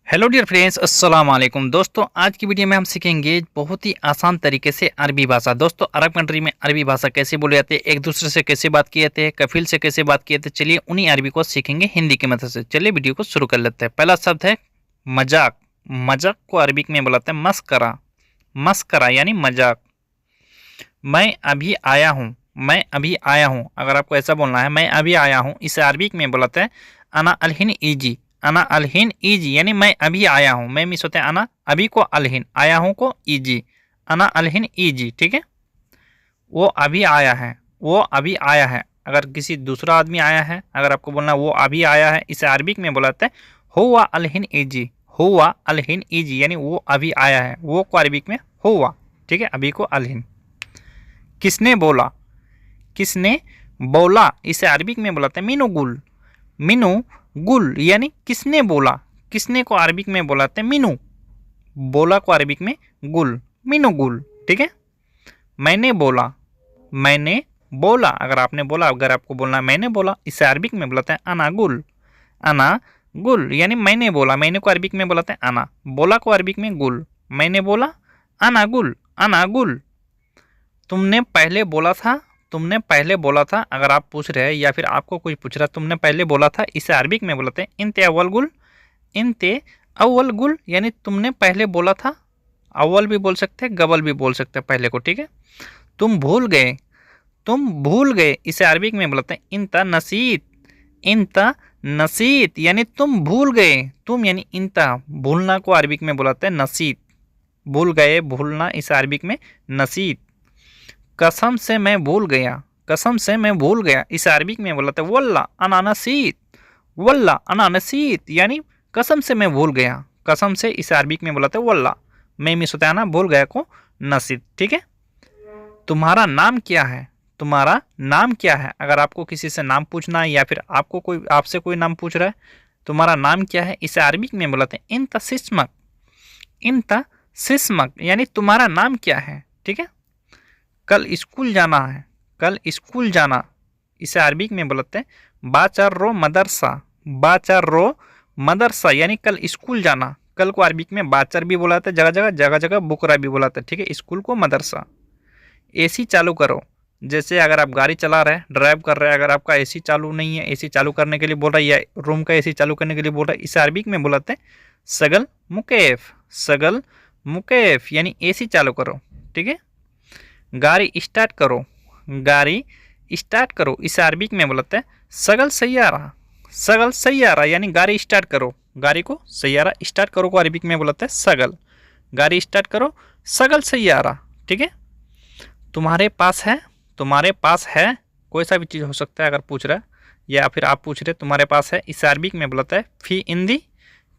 Hello dear friends, अस्सलाम वालेकुम। दोस्तों, आज की वीडियो में हम सीखेंगे बहुत ही आसान तरीके से अरबी भाषा। दोस्तों, अरब कंट्री में अरबी भाषा कैसे बोले जाते हैं, एक दूसरे से कैसे बात किए जाते हैं, कफिल से कैसे बात किए जाते हैं। चलिए उन्हीं अरबी को सीखेंगे हिंदी की मदद से। चलिए वीडियो को शुरू कर लेते हैं। पहला शब्द है मजाक। मजाक को अरबिक में बोलाते हैं मस्करा। मस्करा यानी मजाक। मैं अभी आया हूँ। मैं अभी आया हूँ, अगर आपको ऐसा बोलना है मैं अभी आया हूँ, इसे अरबिक में बोलाते हैं अना अलहिन ईजी। अना अलहिन ईजी यानी मैं अभी आया हूँ। मैं मिस होते हैं अना, अभी को अलहिन, आया हूँ को ईजी। अना अलहिन ईजी, ठीक है। वो अभी आया है। वो अभी आया है, अगर किसी दूसरा आदमी आया है, अगर आपको बोलना वो अभी आया है, इसे अरबिक में बोलाते हैं हुआ अलहिन ईजी। हुआ अलहिन ईजी यानी वो अभी आया है। वो को अरबिक में हुआ, ठीक है, अभी को अलहिन। किसने बोला। किसने बोला, इसे अरबिक में बोलाते हैं मीनू गुल। मीनू गुल यानी किसने बोला। किसने को अरबिक में बोलाते हैं मीनू, बोला को अरबिक में गुल, मीनू गुल, ठीक है। मैंने बोला। मैंने बोला, अगर आपने बोला, अगर आपको बोलना है मैंने बोला, इसे अरबिक में बोलाते हैं अना गुल। अना गुल यानी मैंने बोला। मैंने को अरबिक में बोलाते हैं अना, बोला को अरबिक में गुल। मैंने बोला अना गुल, अना गुल। तुमने पहले बोला था। तुमने पहले बोला था, अगर आप पूछ रहे हैं या फिर आपको कोई पूछ रहा है तुमने पहले बोला था, इसे अरबिक में बोलते हैं इंते अव्वल गुल। इंते अव्वल गुल यानी तुमने पहले बोला था। अव्वल भी बोल सकते हैं, गबल भी बोल सकते हैं पहले को, ठीक है। तुम भूल गए। तुम भूल गए, इसे अरबिक में बोलते हैं इंता नसीत। इंता नसीत यानी तुम भूल गए। तुम यानी इंता, भूलना को अरबिक में बोलाते हैं नसीत। भूल गए, भूलना, इसे अरबिक में नसीत। कसम से मैं भूल गया। कसम से मैं भूल गया, इस अरबिक में बोला था वल्ला अना नसीत। वल्ला अना नसीत यानी कसम से मैं भूल गया। कसम से, इस अरबिक में बोला था वल्ला। मैं मिस होता है ना, भूल गया को नसीत, ठीक है। तुम्हारा नाम क्या है। तुम्हारा नाम क्या है, अगर आपको किसी से नाम पूछना है या फिर आपको कोई आपसे कोई नाम पूछ रहा है, तुम्हारा नाम क्या है, इसे अरबिक में बोलाते हैं इंता सिस्मक। इंता सिस्मक यानी तुम्हारा नाम क्या है, ठीक है। कल स्कूल जाना है। कल स्कूल जाना, इसे अरबिक में बोलते हैं बाचार रो मदरसा। बाचार रो मदरसा यानी कल स्कूल जाना। कल को अरबिक में बाचार भी बोलाते हैं, जगह जगह जगह जगह बुकरा भी बोलाते हैं, ठीक है। स्कूल को मदरसा। एसी चालू करो, जैसे अगर आप गाड़ी चला रहे हैं, ड्राइव कर रहे हैं, अगर आपका एसी चालू नहीं है, एसी चालू करने के लिए बोल रहा है या रूम का एसी चालू करने के लिए बोल रहा है, इसे अरबिक में बोलाते हैं सगल मुकेफ। सगल मुकेफ यानी एसी चालू करो, ठीक है। गाड़ी स्टार्ट करो। गाड़ी स्टार्ट करो, इसे अरबिक में बोलते हैं सगल सैयारा। सगल सैयारा यानी गाड़ी स्टार्ट करो। गाड़ी को सैयारा स्टार्ट करो को अरबिक में बोलते हैं सगल। गाड़ी स्टार्ट करो, सगल सैयारा, ठीक है। तुम्हारे पास है। तुम्हारे पास है, कोई सा भी चीज़ हो सकता है, अगर पूछ रहा है या फिर आप पूछ रहे तुम्हारे पास है, इसे अरबिक में बोलता है फी इंदी।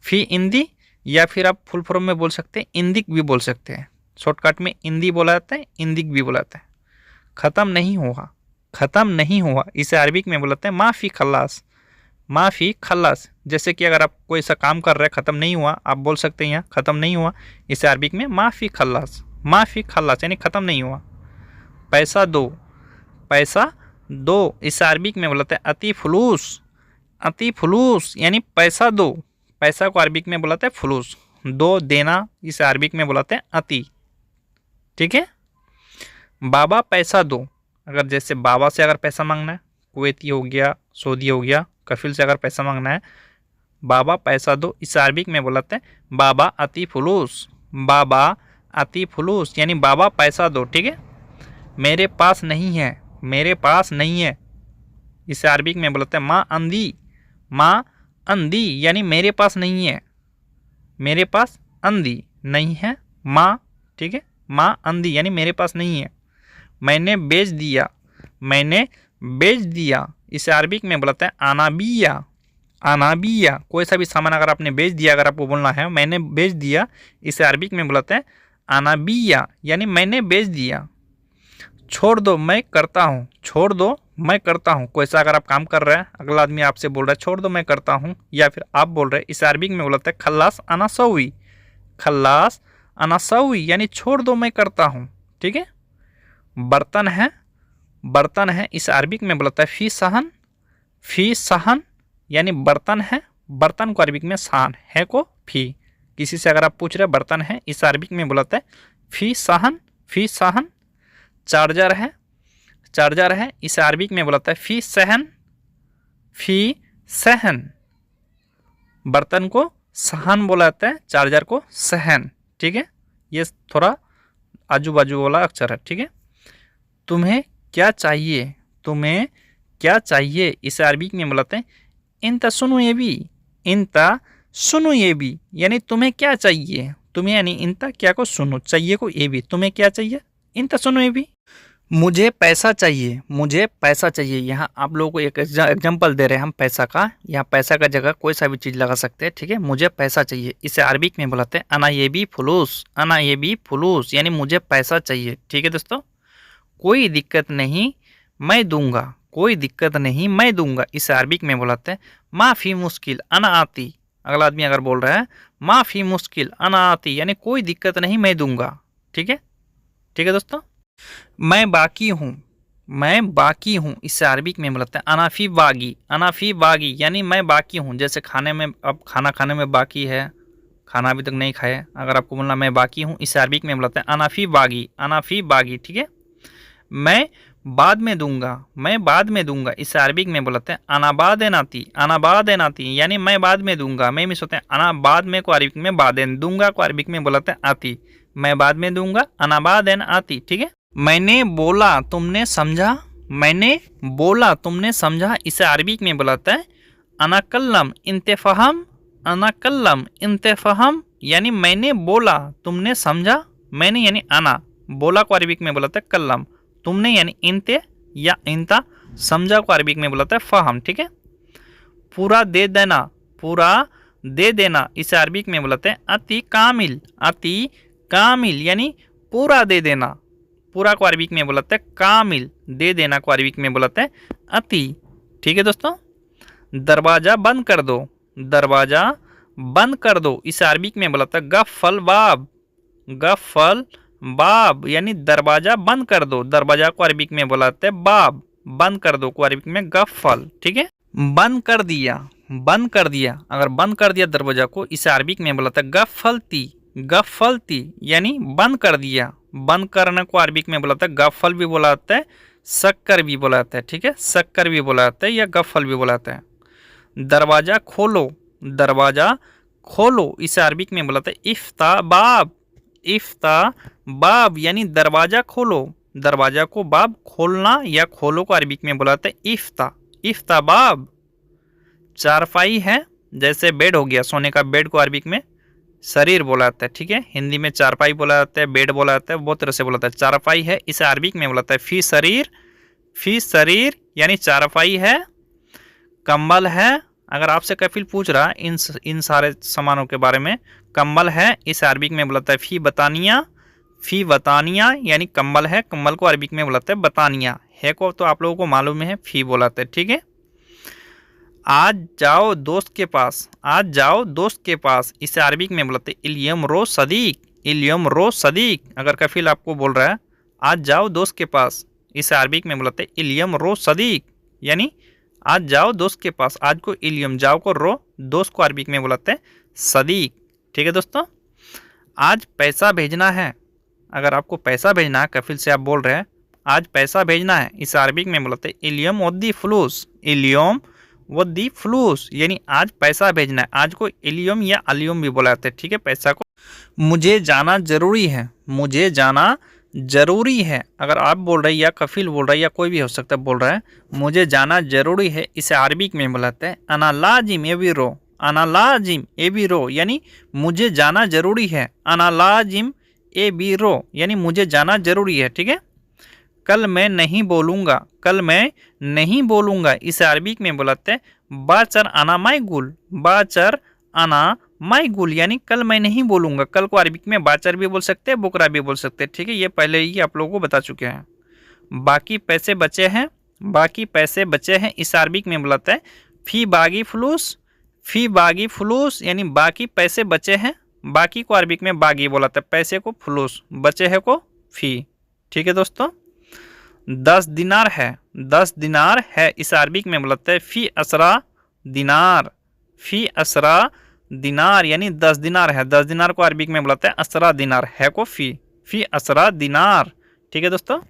फी इंदी या फिर आप फुल फॉर्म में बोल सकते हैं इंदिक भी बोल सकते हैं। शॉर्टकट में इंदी बोला जाता है, इंदिक भी बोला जाता है। ख़त्म नहीं हुआ। ख़त्म नहीं हुआ, इसे अरबिक में बोलते हैं माफ़ी खल्लास। माफ़ी खल्लास, जैसे कि अगर आप कोई सा काम कर रहे हैं ख़त्म नहीं हुआ, आप बोल सकते हैं यहाँ ख़त्म नहीं हुआ, इसे अरबिक में माफ़ी खल्लास। माफ़ी खल्लास यानी ख़त्म नहीं हुआ। पैसा दो। पैसा दो, इसे अरबिक में बोलते हैं अति फुलूस। अति फुलूस यानी पैसा दो। पैसा को अरबिक में बोलाते हैं फुलूस। दो, देना, इसे अरबिक में बोलाते हैं अति, ठीक है। बाबा पैसा दो, अगर जैसे बाबा से अगर पैसा मांगना है, कुवैती हो गया, सऊदी हो गया, कफिल से अगर पैसा मांगना है, बाबा पैसा दो, इस अरबिक में बोलाते हैं बाबा अति फुलूस। बाबा अति फुलूस यानी बाबा पैसा दो, ठीक है। मेरे पास नहीं है। मेरे पास नहीं है, इसे अरबिक में बोलाते हैं माँ अंधी। माँ अंधी यानी मेरे पास नहीं है। मेरे पास अंधी नहीं है, माँ, ठीक है। माँ अंधी यानी मेरे पास नहीं है। मैंने बेच दिया। मैंने बेच दिया, इसे अरबिक में बोलते हैं अनाबिया। अनाबिया, कोई सा भी सामान अगर आपने बेच दिया, अगर आपको बोलना है मैंने बेच दिया, इसे अरबिक में बोलते हैं अनाबिया यानी मैंने बेच दिया। छोड़ दो मैं करता हूँ। छोड़ दो मैं करता हूँ, कोई सा अगर आप काम कर रहे हैं, अगला आदमी आपसे बोल रहा है छोड़ दो मैं करता हूँ, या फिर आप बोल रहे हैं, इसे अरबिक में बोलते हैं खल्लास अना सवी। खल्लास अना सवी यानी छोड़ दो मैं करता हूँ, ठीक है। बर्तन है। बर्तन है, इस अरबिक में बोलता है फ़ी सहन। फ़ी सहन यानी बर्तन है। बर्तन को अरबिक में सान है को फ़ी, किसी से अगर आप पूछ रहे बर्तन है, इस अरबिक में बोला है फी साहन, फी साहन। चार्जर है, चार्जर है, इस अरबिक में बोला है फी सहन, फी सहन। बर्तन को सहन बोला जाता है, चार्जर को सहन। ठीक है, ये थोड़ा आजू बाजू वाला अक्षर है। ठीक है, तुम्हें क्या चाहिए, तुम्हें क्या चाहिए, इस अरबिक में बोलाते हैं इंता सुनो ये भी, इंता सुनो ये भी, यानी तुम्हें क्या चाहिए, तुम्हें यानी इंता क्या को सुनो, चाहिए को ये भी, तुम्हें क्या चाहिए, इंता सुनो ये भी। मुझे पैसा चाहिए, मुझे पैसा चाहिए, यहाँ आप लोगों को एक एग्जाम्पल दे रहे हैं हम पैसा का, यहाँ पैसा का जगह कोई सा भी चीज़ लगा सकते हैं। ठीक है, मुझे पैसा चाहिए, इसे अरबिक में बुलाते हैं अना ये भी फुलूस, अना ये भी फुलूस, यानी मुझे पैसा चाहिए। ठीक है दोस्तों, कोई दिक्कत नहीं मैं दूंगा, कोई दिक्कत नहीं मैं दूंगा, इसे अरबिक में बुलाते हैं माफ़ी मुश्किल अना आती। अगला आदमी अगर बोल रहा है माफ़ी मुश्किल अना आती, यानी कोई दिक्कत नहीं मैं दूंगा। ठीक है, ठीक है दोस्तों। मैं बाकी हूँ, मैं बाकी हूँ, इससे अरबिक में बोलते हैं अनाफी बागी, अनाफी बागी, यानी मैं बाकी हूँ। जैसे खाने में, अब खाना खाने में बाकी है, खाना अभी तक नहीं खाए, अगर आपको बोलना मैं बाकी हूँ, इससे अरबिक में बोलते हैं अनाफी बागी, अनाफी बागी। ठीक है, मैं बाद में दूंगा, मैं बाद में दूंगा, इससे अरबिक में बोलते हैं अनाबाद नाती, अनाबाद नाती, यानी मैं बाद में दूंगा। मैं मिस होते हैं अना, बाद में को अरबिक में बादेन, दूंगा को अरबिक में बोलते हैं आती, मैं बाद में दूंगा, अनाबादेन आती। ठीक है, मैंने बोला तुमने समझा, मैंने बोला तुमने समझा, इसे अरबिक में बुलाता है अनाकल्लम इंतफहम, अनाकल्लम इंतफहम, यानी मैंने बोला तुमने समझा, मैंने यानी अना, बोला को अरबिक में बुलाता है कल्लम, तुमने यानी इंते या इंता, समझा को अरबिक में बुलाता है फहम। ठीक है, पूरा दे देना, पूरा दे देना, इसे अरबिक में बुलाते हैं अति कामिल, अति कामिल, यानी पूरा दे देना। पूरा को अरबिक में बुलाते हैं कामिल, दे देना को अरबिक में बुलाते हैं अति। ठीक है दोस्तों, दरवाज़ा बंद कर दो, दरवाज़ा बंद कर दो, इसे अरबिक में बुलाता है गफ़ल बाब, गफ़ल बाब, यानी दरवाज़ा बंद कर दो। दरवाज़ा को अरबिक में बुलाते हैं बाब, बंद कर दो को अरबिक में गफ़ल। ठीक है, बंद कर दिया, बंद कर दिया, अगर बंद कर दिया दरवाज़ा को, इसे अरबिक में बुलाता है गफ़लती, गफ़लती, यानी बंद कर दिया। बंद करने को अरबिक में बुलाता है गफ़ल भी बोला जाता है, शक्कर भी बोला जाता है। ठीक है, शक्कर भी बोला जाता है या गफ़ल भी बोला जाता है। दरवाज़ा खोलो, दरवाज़ा खोलो, इसे अरबिक में बुलाता है इफ्ता बाब, इफ्ता बाब, यानी दरवाज़ा खोलो। दरवाज़ा को बाब खोलना या खोलो को अरबिक में बुलाते हैं इफ्ता, इफ्ता बाब। चारपाई है, जैसे बेड हो गया, सोने का बेड को अरबिक में शरीर बोला जाता है। ठीक है, हिंदी में चारपाई बोला जाता है, बेड बोला जाता है, बहुत तरह से बोला जाता है। चारपाई है, इसे अरबिक में बोला जाता है फी शरीर, फी शरीर, यानी चारपाई है। कंबल है, अगर आपसे कफिल पूछ रहा इन सारे सामानों के बारे में, कंबल है, इसे अरबिक में बोला जाता है फी बतानिया, फी बतानिया, यानी कंबल है, कंबल को अरबिक में बोला जाता है बतानिया। है को तो आप लोगों को मालूम है, फी बोला जाता है। ठीक है, आज जाओ दोस्त के पास, आज जाओ दोस्त के पास, इसे अरबिक में बोलते हैं इलियम रो सदीक, इलियम रो सदीक। अगर कफिल आपको बोल रहा है आज जाओ दोस्त के पास, इसे अरबिक में बोलते हैं इलियम रो सदीक, यानी आज जाओ दोस्त के पास। आज को इलियम, जाओ को रो, दोस्त को अरबिक में बोलते हैं सदीक। ठीक है दोस्तों, आज पैसा भेजना है, अगर आपको पैसा भेजना है, कफिल से आप बोल रहे हैं आज पैसा भेजना है, इसे अरबिक में बोलते हैं इलियम वद्दी फ्लूस, इलियम वद्दी फ्लूस, यानी आज पैसा भेजना है। आज को इलियम या अलियम भी बोला जाता है। ठीक है, पैसा को। मुझे जाना जरूरी है, मुझे जाना जरूरी है, अगर आप बोल रहे हैं या कफिल बोल रहा है या कोई भी हो सकता है बोल रहा है मुझे जाना जरूरी है, इसे अरबिक में बुलाते हैं अना लाजिम ए बी रो, अना लाजिम ए बी रो, यानी मुझे जाना जरूरी है। अना लाजिम ए बी रो, यानी मुझे जाना जरूरी है। ठीक है, कल मैं नहीं बोलूँगा, कल मैं नहीं बोलूँगा, इसे अरबिक में बुलाते हैं बाचर अना माइगुल, बाचर अना माइगुल, यानी कल मैं नहीं बोलूँगा। कल को अरबिक में बाचर भी बोल सकते हैं, बुकरा भी बोल सकते हैं। ठीक है, ये पहले ही आप लोगों को बता चुके हैं। बाकी पैसे बचे हैं, बाकी पैसे बचे हैं, इस अरबिक में बुलाते हैं फी बागी फ्लूस, फी बागी फ्लूस, यानी बाकी पैसे बचे हैं। बाकी को अरबिक में बागी बोलाते हैं, पैसे को फ्लूस, बचे है को फी। ठीक है दोस्तों, 10 दिनार है, 10 दिनार है, इस अरबिक में बोलते हैं फी असरा दिनार, फी असरा दिनार यानी 10 दिनार है। 10 दिनार को अरबिक में बुलाते हैं असरा दिनार, है को फी असरा दिनार। ठीक है दोस्तों।